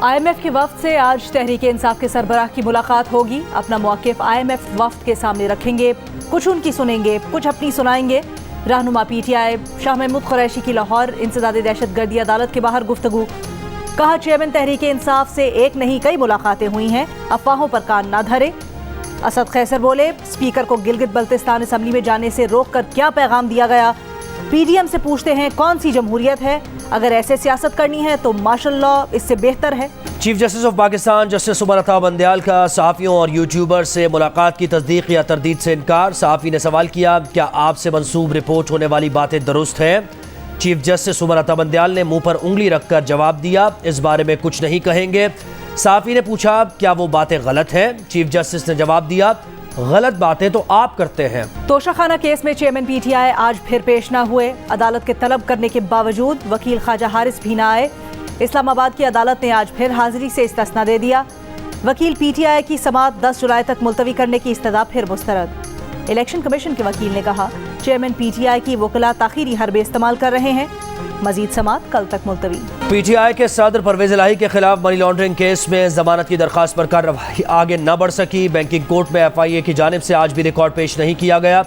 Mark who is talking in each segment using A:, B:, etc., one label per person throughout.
A: IMF के वफ्द से आज तहरीक इंसाफ के सरबराह की मुलाकात होगी। अपना मौक़िफ़ IMF वफ्द के सामने रखेंगे, कुछ उनकी सुनेंगे, कुछ अपनी सुनाएंगे। रहनुमा PTI शाह महमूद कुरैशी की लाहौर इंसदाद दहशतगर्दी अदालत के बाहर गुफ्तगू। कहा चेयरमैन तहरीक इंसाफ से एक नहीं कई मुलाकातें हुई हैं, अफवाहों पर कान ना धरे। असद खैसर बोले स्पीकर को गिलगित बल्तिस्तान असम्बली में जाने से रोक कर क्या पैगाम दिया गया। PDM से पूछते हैं कौन सी जमहूरियत है, अगर ऐसे सियासत करनी है तो मार्शल लॉ इससे बेहतर है।
B: Chief justice of Pakistan justice Umar Ata Bandial का सहाफ़ियों और यूट्यूबर से मुलाकात की तस्दीक या तरदीद से इनकार। सहाफ़ी ने सवाल किया क्या आपसे मंसूब रिपोर्ट होने वाली बातें दुरुस्त हैं। चीफ जस्टिस उमर अता बंदयाल ने मुंह पर उंगली रखकर जवाब दिया इस बारे में कुछ नहीं कहेंगे। सहाफ़ी ने पूछा क्या वो बातें गलत हैं। चीफ जस्टिस ने जवाब दिया गलत बातें तो आप करते हैं।
A: तोशाखाना केस में चेयरमैन PTI आज फिर पेश न हुए। अदालत के तलब करने के बावजूद वकील ख्वाजा हारिस भी न आए। इस्लामाबाद की अदालत ने आज फिर हाजिरी से इस्तिस्ना दे दिया। वकील PTI की समाअत 10 जुलाई तक मुलतवी करने की इस्तदा फिर मुस्तरद। इलेक्शन कमीशन के वकील ने कहा चेयरमैन PTI की वकला ताखीरी हरबे इस्तेमाल कर रहे हैं, मजीद समाअत कल तक मुलतवी।
B: PTI के सदर परवेज इलाही के खिलाफ मनी लॉन्ड्रिंग केस में जमानत की दरखास्त पर कार्रवाई आगे न बढ़ सकी। बैंकिंग कोर्ट में FIA की जानिब से आज भी रिकॉर्ड पेश नहीं किया गया।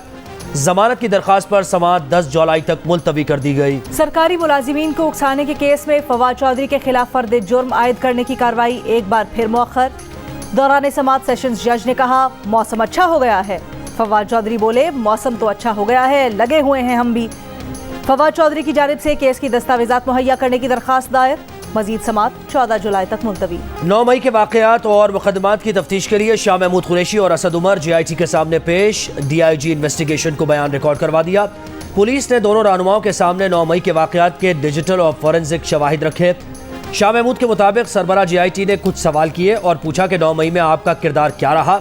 B: जमानत की दरखास्त पर समाअत 10 जुलाई तक मुलतवी कर दी गई।
A: सरकारी मुलाजिमीन को उकसाने के केस में फवाद चौधरी के खिलाफ फर्द जुर्म आयद करने की कार्रवाई एक बार फिर मौखर। दौरान समाअत सेशंस जज ने कहा मौसम अच्छा हो गया है। फवाद चौधरी बोले मौसम तो अच्छा हो गया है, लगे हुए हैं हम भी। फवाद चौधरी की जानिब से केस की दस्तावेजात मुहैया करने की दरखास्त दायर। मजीद समाअत 14 जुलाई तक मुलतवी।
B: 9 मई के वाक़यात और मुकदमात की तफ्तीश के लिए शाह महमूद कुरैशी और असद उमर JIT के सामने पेश। DIG इन्वेस्टिगेशन को बयान रिकॉर्ड करवा दिया। पुलिस ने दोनों रहनुमाओं के सामने 9 मई के वाक़यात के डिजिटल और फॉरेंसिक शवाहिद रखे। शाह महमूद के मुताबिक सरबराह JIT ने कुछ सवाल किए और पूछा कि 9 मई में आपका किरदार क्या रहा।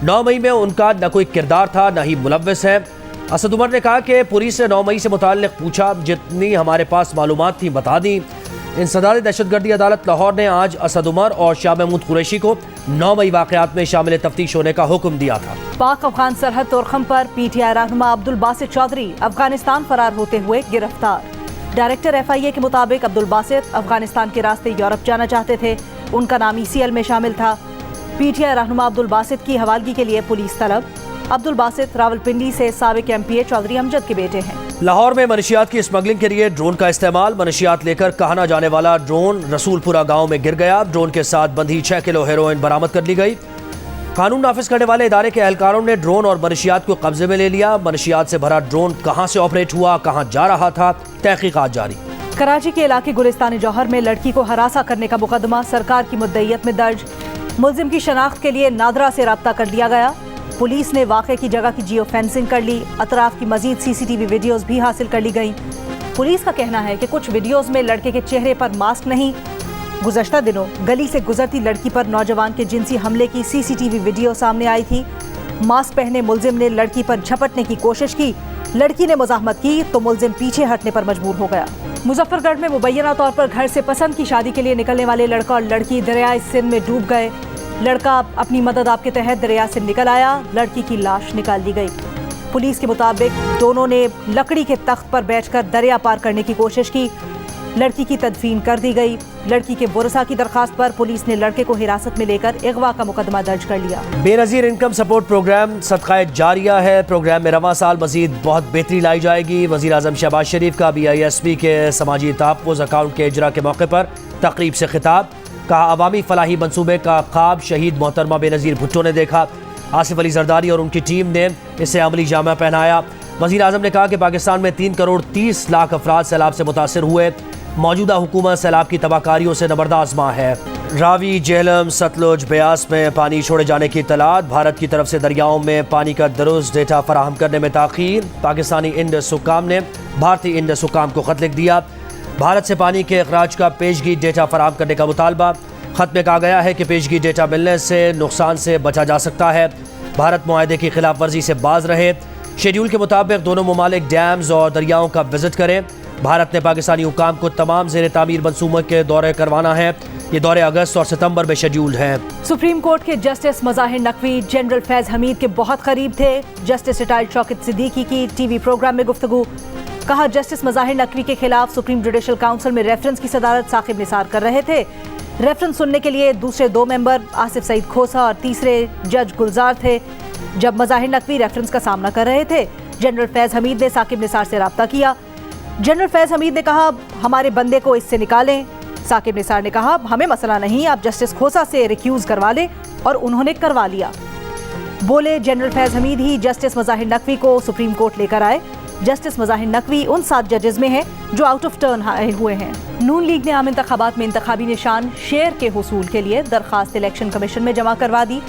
B: 9 मई में उनका न कोई किरदार था न ही मुलव्वस है। असद उमर ने कहा कि पुलिस ने 9 मई से मुताल्लिक पूछा, जितनी हमारे पास मालूमात थी बता दी। इंसदाद दहशतगर्दी अदालत लाहौर ने आज असद उमर और शाह महमूद कुरैशी को 9 मई वाक़यात में शामिल तफ्तीश होने का हुक्म दिया था।
A: पाक अफगान सरहद तोरखम पर PTI रहनुमा अब्दुल बासित चौधरी अफगानिस्तान फरार होते हुए गिरफ्तार। डायरेक्टर FIA के मुताबिक अब्दुल बासित अफगानिस्तान के रास्ते यूरोप जाना चाहते थे। उनका नाम ECL में शामिल था। PTI रहनुमा अब्दुल बासित की हवालगी के लिए पुलिस तलब। अब्दुल बासित रावलपिंडी से साबिक MPA चौधरी अमजद के बेटे हैं।
B: लाहौर में मनशियात की स्मगलिंग के लिए ड्रोन का इस्तेमाल। मनशियात लेकर कहाना जाने वाला ड्रोन रसूलपुरा गांव में गिर गया। ड्रोन के साथ बंधी 6 किलो हेरोइन बरामद कर ली गई। कानून नाफिज करने वाले इदारे के एहलकारों ने ड्रोन और मनशियात को कब्जे में ले लिया। मनशियात से भरा ड्रोन कहां से ऑपरेट हुआ, कहां जा रहा था, तहकीकात जारी।
A: कराची के इलाके गुलिस्तान जौहर में लड़की को हरासा करने का मुकदमा सरकार की मुद्दईयत में दर्ज। मुलजिम की शनाख्त के लिए नादरा से रब्ता कर लिया गया। पुलिस ने वाक़े की जगह की जियो फेंसिंग कर ली। अतराफ की मजीद CCTV वीडियोस भी हासिल कर ली गई। पुलिस का कहना है कि कुछ वीडियोस में लड़के के चेहरे पर मास्क नहीं। गुज़श्ता दिनों गली से गुजरती लड़की पर नौजवान के जिनसी हमले की CCTV वीडियो सामने आई थी। मास्क पहने मुलजिम ने लड़की पर झपटने की कोशिश की। लड़की ने मुज़ाहमत की तो मुलजिम पीछे हटने पर मजबूर हो गया। मुजफ्फरगढ़ में मुबैना तौर पर घर से पसंद की शादी के लिए निकलने वाले लड़का और लड़की दरियाए सिंध में डूब गए। लड़का अपनी मदद आपके तहत दरिया से निकल आया। लड़की की लाश निकाल ली गई। पुलिस के मुताबिक दोनों ने लकड़ी के तख्त पर बैठकर दरिया पार करने की कोशिश की। लड़की की तदफीन कर दी गई। लड़की के वरसा की दरखास्त पर पुलिस ने लड़के को हिरासत में लेकर अगवा का मुकदमा दर्ज कर लिया।
B: बेनज़ीर इनकम सपोर्ट प्रोग्राम सदक़ाए जारिया है। प्रोग्राम में रवां साल मजीद बहुत बेहतरी लाई जाएगी। वज़ीर आज़म शहबाज शरीफ का BISP के समाजी तहफ़्फ़ुज़ अकाउंट के इजरा के मौके पर तकरीब से खिताब। कहा अवामी फलाही मंसूबे का ख्वाब शहीद मोहतरमा बेनज़ीर भुट्टो ने देखा। आसिफ अली जरदारी और उनकी टीम ने इसे अमली जामा पहनाया। वज़ीर आज़म ने कहा कि पाकिस्तान में 3 करोड़ 30 लाख अफराद सैलाब से मुतासर हुए। मौजूदा हुकूमत सैलाब की तबाहकारियों से नबरदाज़ मां है। रावी, झेलम, सतलुज, ब्यास में पानी छोड़े जाने की इत्तलात। भारत की तरफ से दरियाओं में पानी का दुरुस्त डेटा फराहम करने में ताख़ीर। पाकिस्तानी इंडस हुक्काम ने भारतीय इंडस हुक्काम को ख़त लिख दिया। भारत से पानी के अखराज का पेशगी डेटा फराहम करने का मुतालबा। ख़त में कहा गया है कि पेशगी डेटा मिलने से नुकसान से बचा जा सकता है। भारत मुआहदे की खिलाफ वर्जी से बाज रहे। शेड्यूल के मुताबिक दोनों ममालिक डैम्स और दरियाओं का विजिट करें। भारत ने पाकिस्तानी हुक्काम को तमाम ज़ेर तामीर मंसूबों के दौरे करवाना है। ये दौरे अगस्त और सितंबर में शेड्यूल्ड हैं।
A: सुप्रीम कोर्ट के जस्टिस मज़ाहिर नकवी जनरल फैज़ हमीद के बहुत करीब थे। जस्टिस रिटायर्ड शौकत सिद्दीकी की TV प्रोग्राम में गुफ्तगू। कहा जस्टिस मज़ाहिर नकवी के खिलाफ सुप्रीम जुडिशल काउंसिल में रेफरेंस की सदारत साकिब निसार कर रहे थे। रेफरेंस सुनने के लिए दूसरे 2 मेंबर आसिफ सईद खोसा और तीसरे जज गुलजार थे। जब मज़ाहिर नकवी रेफरेंस का सामना कर रहे थे, जनरल फैज़ हमीद ने साकिब निसार से रब्ता किया। जनरल फैज़ हमीद ने कहा, हमारे बंदे को इससे निकालें। साकिब निसार ने कहा, हमें मसला नहीं, आप जस्टिस खोसा से रिक्यूज़ करवा लें, और उन्होंने करवा लिया। बोले जनरल फैज़ हमीद ही जस्टिस मज़ाहिर नकवी को सुप्रीम कोर्ट लेकर आए। जस्टिस मज़ाहिर नकवी उन 7 जजेस में हैं जो आउट ऑफ टर्न आए हुए हैं। नून लीग ने आम इंतखाबात में इंतखाबी निशान शेयर के हुसूल के लिए दरख्वास्त इलेक्शन कमीशन में जमा करवा दी।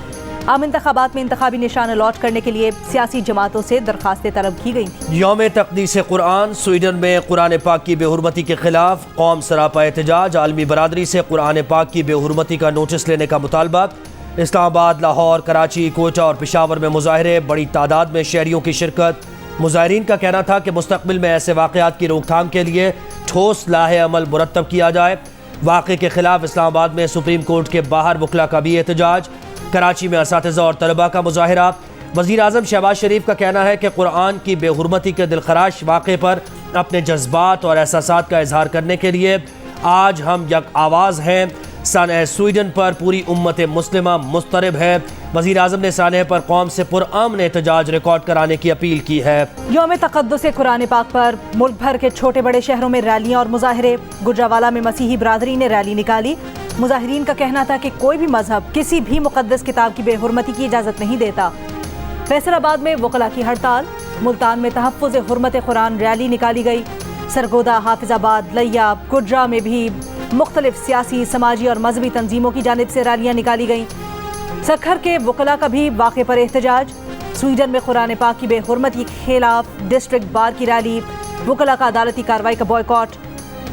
A: आम इंतखाबात में इंतखाबी निशान अलॉट करने के लिए सियासी जमातों से दरख्वास्तें तलब की गई थी।
B: यौम तक़दीस कुरान, स्वीडन में कुरान पाक की बेहुरमती के खिलाफ कौम सरापा एहतजाज। आलमी बरादरी से कुरान पाक की बेहुरमती का नोटिस लेने का मुतालबा। इस्लामाबाद, लाहौर, कराची, कोयटा और पेशावर में मुजाहरे, बड़ी तादाद में शहरियों की शिरकत। मुजाहरीन का कहना था कि मुस्तक़बिल में ऐसे वाक़यात की रोकथाम के लिए ठोस लाहे अमल मुरतब किया जाए। वाक़े के खिलाफ इस्लामाबाद में सुप्रीम कोर्ट के बाहर वकला का भी एहतजाज। कराची में असातिज़ा और तलबा का मुजाहरा। वज़ीर आज़म शहबाज शरीफ का कहना है कि कुरान की बेहुरमती के दिलखराश वाक़े पर अपने जज्बात और एहसासात का इजहार करने के लिए आज हम यक आवाज़ हैं। सानह स्वीडन पर पूरी उम्मत मुस्लिमा मुस्तरब है। वज़ीर आज़म ने सानह पर कौम से पुरअमन एहतजाज रिकॉर्ड कराने की अपील की है।
A: यौम तक़द्दुस कुरान पाक पर मुल्क भर के छोटे बड़े शहरों में रैलियां और मुजाहरे। गुजरावाला में मसीही बरादरी ने रैली निकाली। मुजाहिरीन का कहना था कि कोई भी मजहब किसी भी मुक़द्दस किताब की बेहुरमती की इजाज़त नहीं देता। फैसलाबाद में वकला की हड़ताल। मुल्तान में तहफ़्फ़ुज़ हुर्मत कुरान रैली निकाली गई। सरगोदा, हाफिज़ाबाद, लिया, गुजरा में भी मुख्तलिफ सियासी, समाजी और मजहबी तंजीमों की जानिब से रैलियाँ निकाली गईं। सखर के वकला का भी वाक़े पर एहतजाज। स्वीडन में कुरान पाक की बेहुरमती के खिलाफ डिस्ट्रिक्ट बार की रैली। वकला का अदालती कार्रवाई का बॉयकॉट।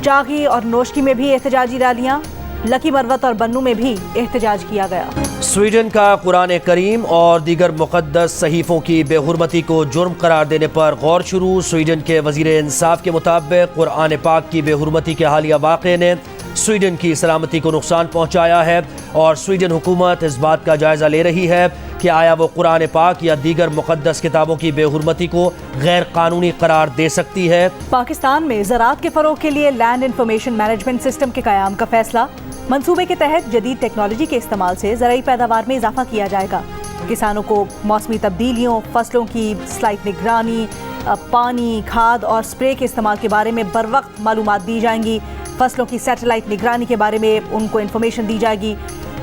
A: चागी और नोशकी में भी एहतजाजी रैलियाँ। लकी मरवत और बन्नू में भी एहतजाज किया गया।
B: स्वीडन का कुरान करीम और दीगर मुक़द्दस सहीफ़ों की बेहुरमती को जुर्म करार देने पर गौर शुरू। स्वीडन के वज़ीर इंसाफ के मुताबिक कुरान पाक की बेहुरमती के हालिया वाक़े ने स्वीडन की सलामती को नुकसान पहुँचाया है और स्वीडन हुकूमत इस बात का जायज़ा ले रही है कि आया वो कुरान पाक या दीगर मुक़द्दस किताबों की बेहुरमती को गैर कानूनी करार दे सकती है।
A: पाकिस्तान में ज़राअत के फ़रोग़ के लिए लैंड इंफॉर्मेशन मैनेजमेंट सिस्टम के क़याम का फैसला। मंसूबे के तहत जदीद टेक्नोलॉजी के इस्तेमाल से ज़राई पैदावार में इजाफा किया जाएगा। किसानों को मौसमी तब्दीलियों, फसलों की स्लाइट निगरानी, पानी, खाद और स्प्रे के इस्तेमाल के बारे में बर वक्त मालूमात दी जाएंगी। फसलों की सैटेलाइट निगरानी के बारे में उनको इन्फॉर्मेशन दी जाएगी।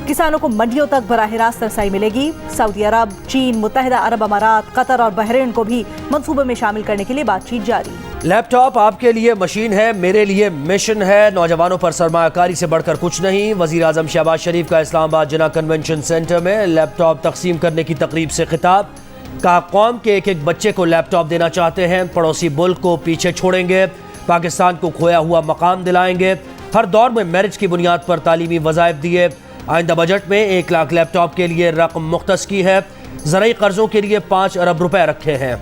A: किसानों को मंडियों तक बराह रास्त रसाई मिलेगी। सऊदी अरब, चीन, मुत्तहिदा अरब अमारात, कतर और बहरीन को भी मंसूबे में शामिल करने के लिए बातचीत जारी।
B: लैपटॉप आपके लिए मशीन है, मेरे लिए मिशन है। नौजवानों पर सरमायाकारी से बढ़कर कुछ नहीं। वज़ीर आज़म शहबाज शरीफ का इस्लामाबाद जिना कन्वेंशन सेंटर में लैपटॉप तकसीम करने की तकरीब से खिताब। कहा, कौम के एक एक बच्चे को लैपटॉप देना चाहते हैं, पड़ोसी मुल्क को पीछे छोड़ेंगे, पाकिस्तान को खोया हुआ मकाम दिलाएंगे। हर दौर में मेरिट की बुनियाद पर तालीमी वज़ाइफ दिए। आइंदा बजट में 1 लाख लैपटॉप के लिए रकम मुख्तस की है। ज़राई कर्ज़ों के लिए 5 अरब रुपए रखे हैं।